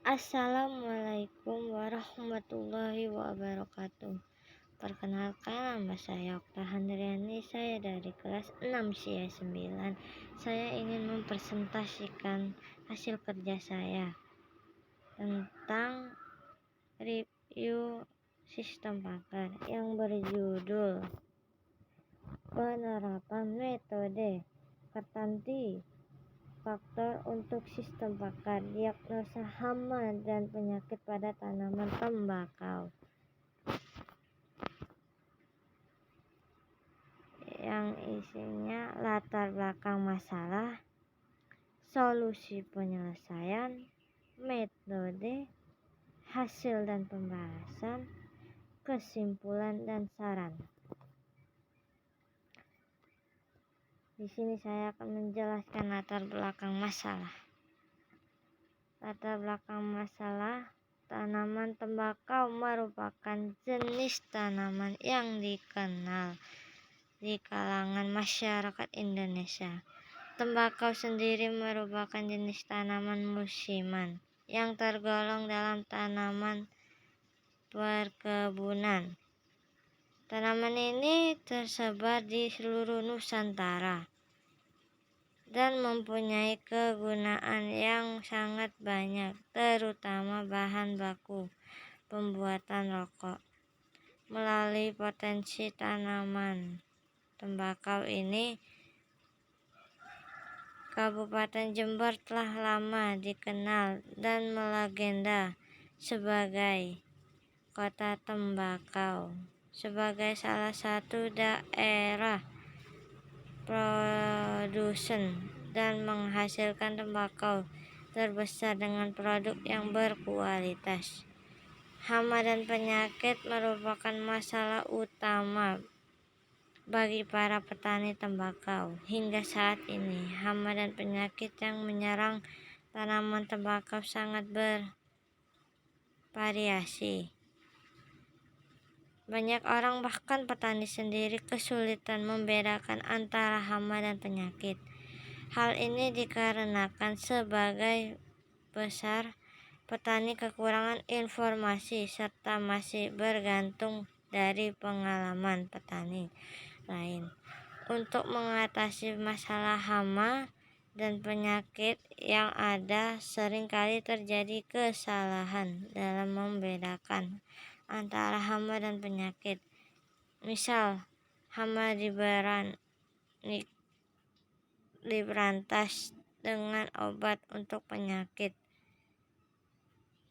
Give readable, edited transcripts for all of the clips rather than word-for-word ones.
Assalamualaikum warahmatullahi wabarakatuh. Perkenalkan, nama saya Okta Handriani. Saya dari kelas 6 SIA 9. Saya ingin mempresentasikan hasil kerja saya tentang review sistem pakar yang berjudul penerapan metode Kartanti faktor untuk sistem pakar, diagnosa hama dan penyakit pada tanaman tembakau, yang isinya latar belakang masalah, solusi penyelesaian, metode, hasil dan pembahasan, kesimpulan dan saran. Di sini saya akan menjelaskan latar belakang masalah. Latar belakang masalah, tanaman tembakau merupakan jenis tanaman yang dikenal di kalangan masyarakat Indonesia. Tembakau sendiri merupakan jenis tanaman musiman yang tergolong dalam tanaman perkebunan. Tanaman ini tersebar di seluruh Nusantara dan mempunyai kegunaan yang sangat banyak, terutama bahan baku pembuatan rokok. Melalui potensi tanaman tembakau ini, Kabupaten Jember telah lama dikenal dan melegenda sebagai kota tembakau, sebagai salah satu daerah produsen dan menghasilkan tembakau terbesar dengan produk yang berkualitas. Hama dan penyakit merupakan masalah utama bagi para petani tembakau. Hingga saat ini, hama dan penyakit yang menyerang tanaman tembakau sangat bervariasi. Banyak orang, bahkan petani sendiri, kesulitan membedakan antara hama dan penyakit. Hal ini dikarenakan sebagai besar petani kekurangan informasi serta masih bergantung dari pengalaman petani lain. Untuk mengatasi masalah hama dan penyakit yang ada, seringkali terjadi kesalahan dalam membedakan antara hama dan penyakit. Misal, hama diberantas dengan obat untuk penyakit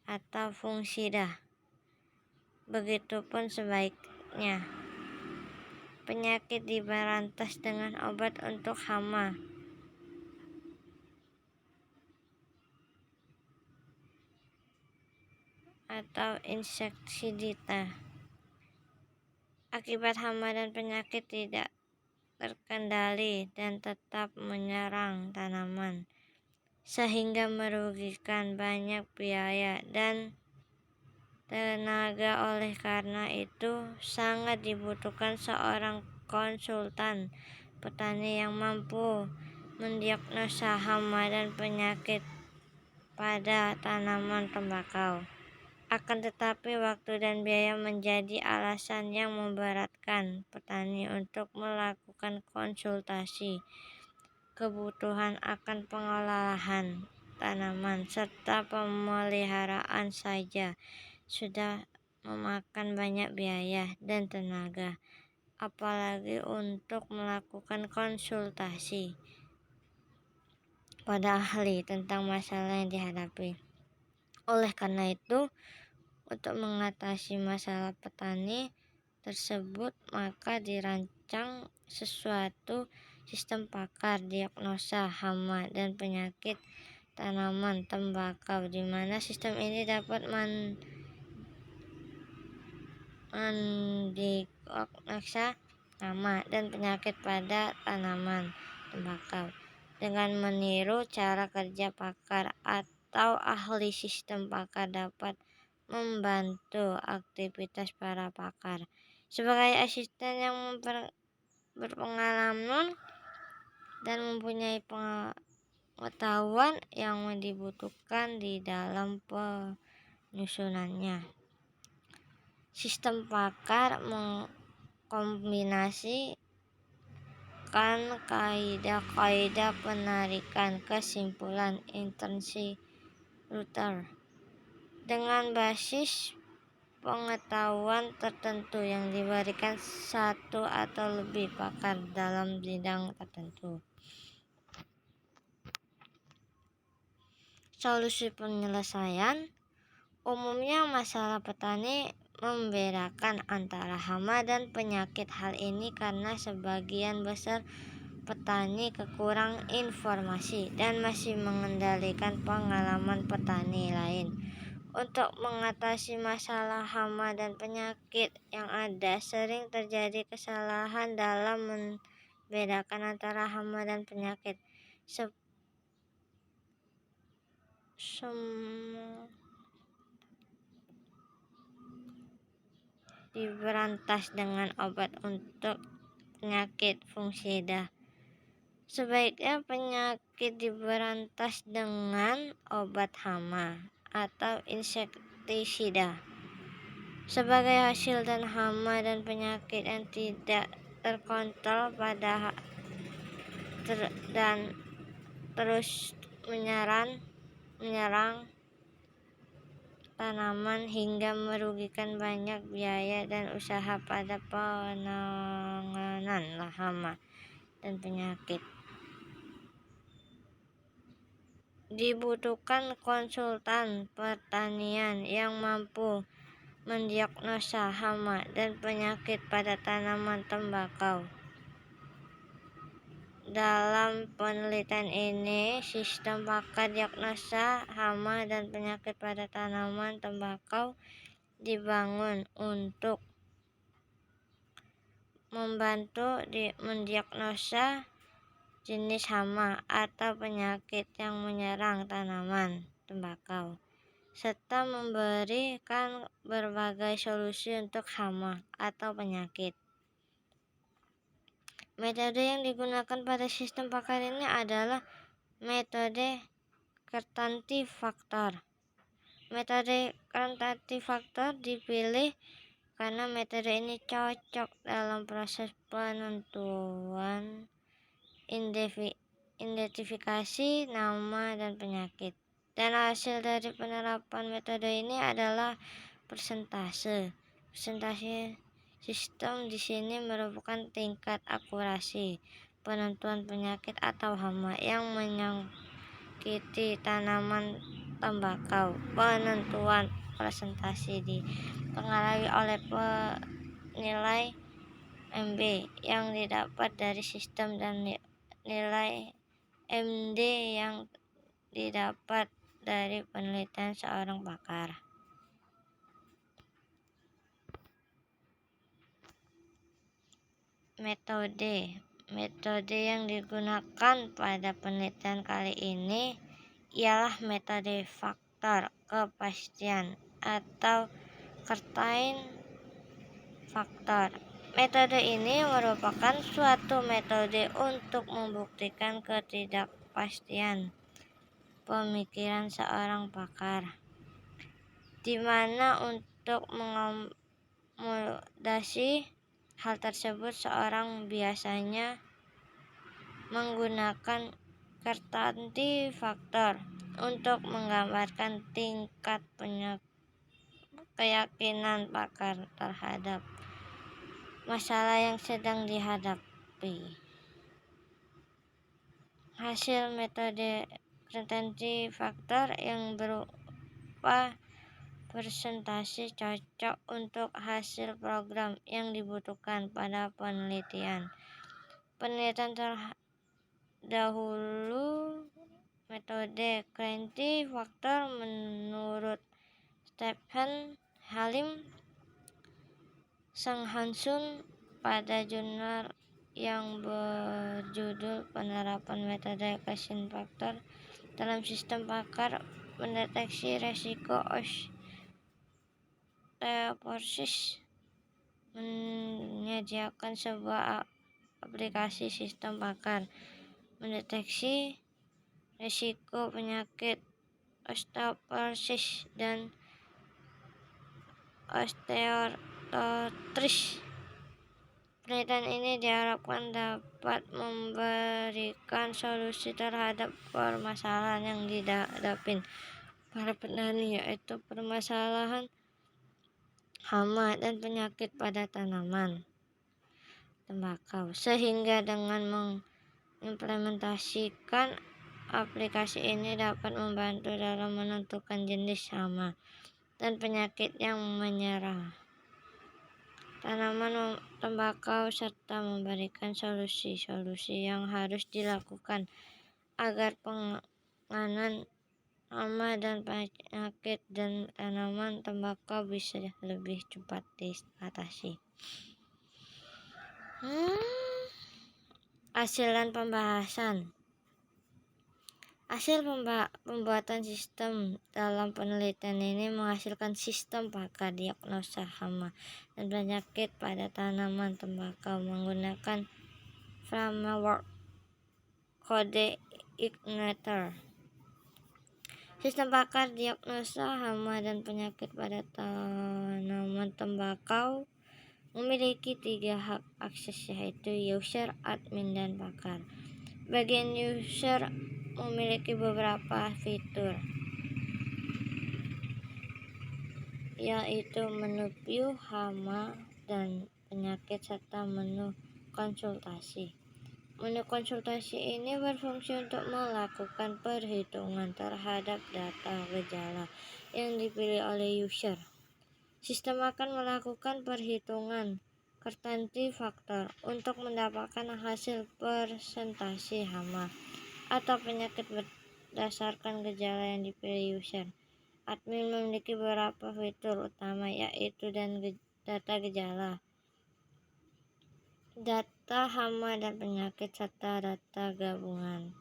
atau fungisida. Begitupun sebaliknya, penyakit diberantas dengan obat untuk hama atau insektisida. Akibat hama dan penyakit tidak terkendali dan tetap menyerang tanaman, sehingga merugikan banyak biaya dan tenaga. Oleh karena itu, sangat dibutuhkan seorang konsultan petani yang mampu mendiagnosa hama dan penyakit pada tanaman tembakau. Akan tetapi, waktu dan biaya menjadi alasan yang memberatkan petani untuk melakukan konsultasi. Kebutuhan akan pengolahan tanaman serta pemeliharaan saja sudah memakan banyak biaya dan tenaga, apalagi untuk melakukan konsultasi pada ahli tentang masalah yang dihadapi. Oleh karena itu, untuk mengatasi masalah petani tersebut, maka dirancang sesuatu sistem pakar diagnosa hama dan penyakit tanaman tembakau, di mana sistem ini dapat mendiagnosa hama dan penyakit pada tanaman tembakau dengan meniru cara kerja pakar atau ahli. Sistem pakar dapat membantu aktivitas para pakar sebagai asisten yang berpengalaman dan mempunyai pengetahuan yang dibutuhkan di dalam penyusunannya. Sistem pakar mengkombinasikan kaidah-kaidah penarikan kesimpulan intensi Ruther dengan basis pengetahuan tertentu yang diberikan satu atau lebih pakar dalam bidang tertentu. Solusi penyelesaian umumnya masalah petani membedakan antara hama dan penyakit. Hal ini karena sebagian besar petani kekurang informasi dan masih mengendalikan pengalaman petani lain. Untuk mengatasi masalah hama dan penyakit yang ada, sering terjadi kesalahan dalam membedakan antara hama dan penyakit. Diberantas dengan obat untuk penyakit fungisida. Sebaiknya penyakit diberantas dengan obat hama atau insektisida. Sebagai hasil dan hama dan penyakit yang tidak terkontrol dan terus menyerang tanaman hingga merugikan banyak biaya dan usaha pada penanganan hama dan penyakit. Dibutuhkan konsultan pertanian yang mampu mendiagnosa hama dan penyakit pada tanaman tembakau. Dalam penelitian ini, sistem pakar diagnosa hama dan penyakit pada tanaman tembakau dibangun untuk membantu mendiagnosa jenis hama atau penyakit yang menyerang tanaman tembakau, serta memberikan berbagai solusi untuk hama atau penyakit. Metode yang digunakan pada sistem pakar ini adalah metode Kertanti faktor. Metode Kertanti faktor dipilih karena metode ini cocok dalam proses penentuan identifikasi nama dan penyakit. Dan hasil dari penerapan metode ini adalah persentase. Persentase sistem di sini merupakan tingkat akurasi penentuan penyakit atau hama yang menyakiti tanaman tembakau. Penentuan persentase dipengaruhi oleh nilai MB yang didapat dari sistem dan nilai MD yang didapat dari penelitian seorang pakar. Metode yang digunakan pada penelitian kali ini ialah metode faktor kepastian atau Kertain faktor. Metode ini merupakan suatu metode untuk membuktikan ketidakpastian pemikiran seorang pakar, di mana untuk mengakomodasi hal tersebut seorang biasanya menggunakan Kertanti faktor untuk menggambarkan tingkat keyakinan pakar terhadap masalah yang sedang dihadapi. Hasil metode Kertanti faktor yang berupa persentase cocok untuk hasil program yang dibutuhkan pada penelitian. Penelitian terdahulu metode Kertanti faktor menurut Stephen Halim Sang Hansun pada jurnal yang berjudul Penerapan Metode Kertanti faktor dalam Sistem Pakar Mendeteksi Resiko Osteoporosis, menyediakan sebuah aplikasi sistem pakar mendeteksi risiko penyakit osteoporosis dan osteoartritis. Penelitian ini diharapkan dapat memberikan solusi terhadap permasalahan yang dihadapi para petani, yaitu permasalahan hama dan penyakit pada tanaman tembakau, sehingga dengan mengimplementasikan aplikasi ini dapat membantu dalam menentukan jenis hama dan penyakit yang menyerang tanaman tembakau serta memberikan solusi-solusi yang harus dilakukan agar penanganan hama dan penyakit dan tanaman tembakau bisa lebih cepat diatasi. Hasil dan pembahasan. Hasil pembuatan sistem dalam penelitian ini menghasilkan sistem pakar diagnosa hama dan penyakit pada tanaman tembakau menggunakan framework kode Igniter. Sistem pakar diagnosa hama dan penyakit pada tanaman tembakau memiliki 3 hak akses, yaitu user, admin, dan pakar. Bagian user memiliki beberapa fitur, yaitu menu view, hama, dan penyakit, serta menu konsultasi. Menu konsultasi ini berfungsi untuk melakukan perhitungan terhadap data gejala yang dipilih oleh user. Sistem akan melakukan perhitungan tertentu faktor untuk mendapatkan hasil persentase hama atau penyakit berdasarkan gejala yang dipilih user. Admin memiliki beberapa fitur utama, yaitu data gejala, data hama dan penyakit, serta data gabungan.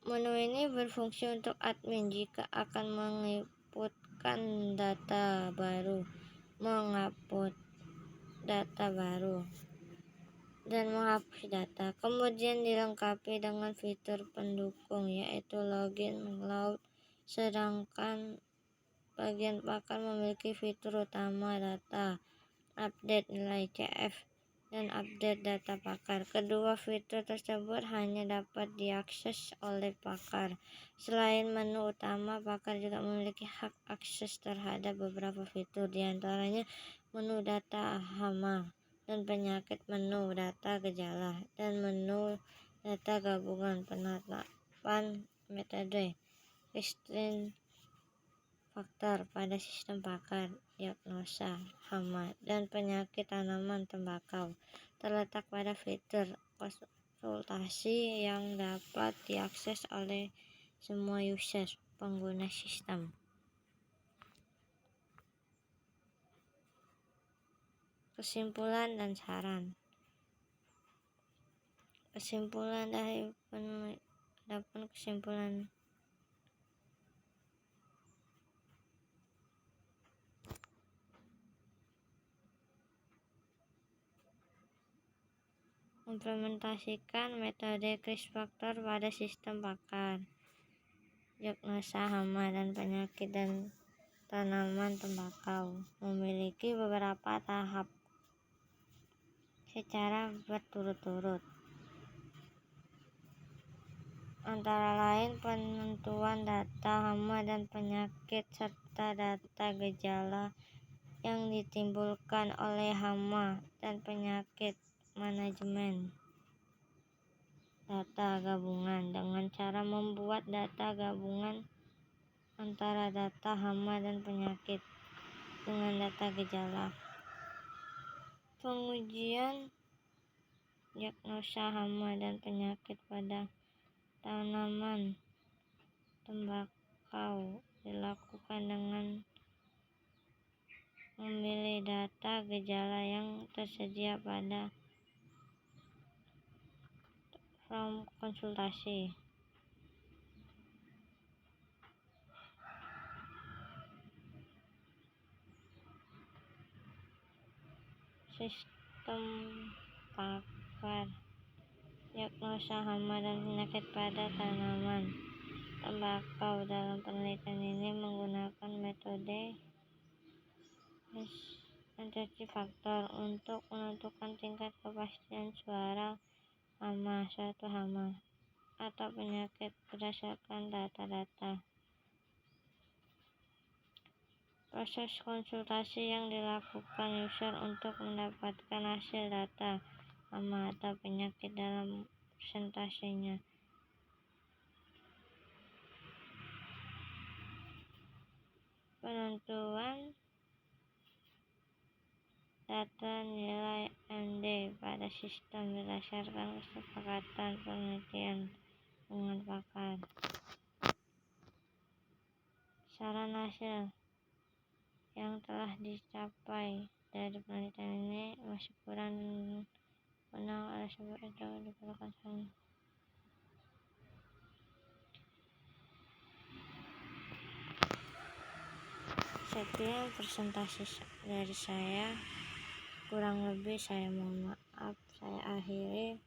Menu ini berfungsi untuk admin jika akan menginputkan data baru, mengupload data baru, dan menghapus data. Kemudian dilengkapi dengan fitur pendukung, yaitu login, load, sedangkan bagian pakar memiliki fitur utama data, update nilai CF, dan update data pakar. Kedua fitur tersebut hanya dapat diakses oleh pakar. Selain menu utama, pakar juga memiliki hak akses terhadap beberapa fitur, diantaranya menu data hama dan penyakit, menu data gejala, dan menu data gabungan. Penerapan metode restraint faktor pada sistem pakar diagnosa hama dan penyakit tanaman tembakau terletak pada fitur konsultasi yang dapat diakses oleh semua user pengguna sistem. Kesimpulan dan saran. Kesimpulan dari penelitian. Kesimpulan implementasikan metode risk factor pada sistem pakar diagnosa hama dan penyakit dan tanaman tembakau memiliki beberapa tahap secara berturut-turut, antara lain penentuan data hama dan penyakit serta data gejala yang ditimbulkan oleh hama dan penyakit, manajemen data gabungan dengan cara membuat data gabungan antara data hama dan penyakit dengan data gejala. Pengujian diagnosa hama dan penyakit pada tanaman tembakau dilakukan dengan memilih data gejala yang tersedia pada form konsultasi. Sistem pakar diagnosa pengawasan hama dan penyakit pada tanaman tembakau. Dalam penelitian ini menggunakan metode deteksi faktor untuk menentukan tingkat kepastian suara hama suatu hama atau penyakit berdasarkan data-data. Proses konsultasi yang dilakukan user untuk mendapatkan hasil data hama atau penyakit dalam presentasinya. Penentuan data nilai MD pada sistem berdasarkan kesepakatan penelitian dengan pakar. Saran hasil yang telah dicapai dari penelitian ini masih kurang dan benar. Oleh sebab itu diperlukan saran. Sekian presentasi dari saya, kurang lebih saya mohon maaf. Saya akhiri.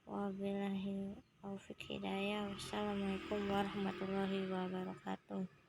Wabillahi taufiq hidayah. Wassalamualaikum warahmatullahi wabarakatuh.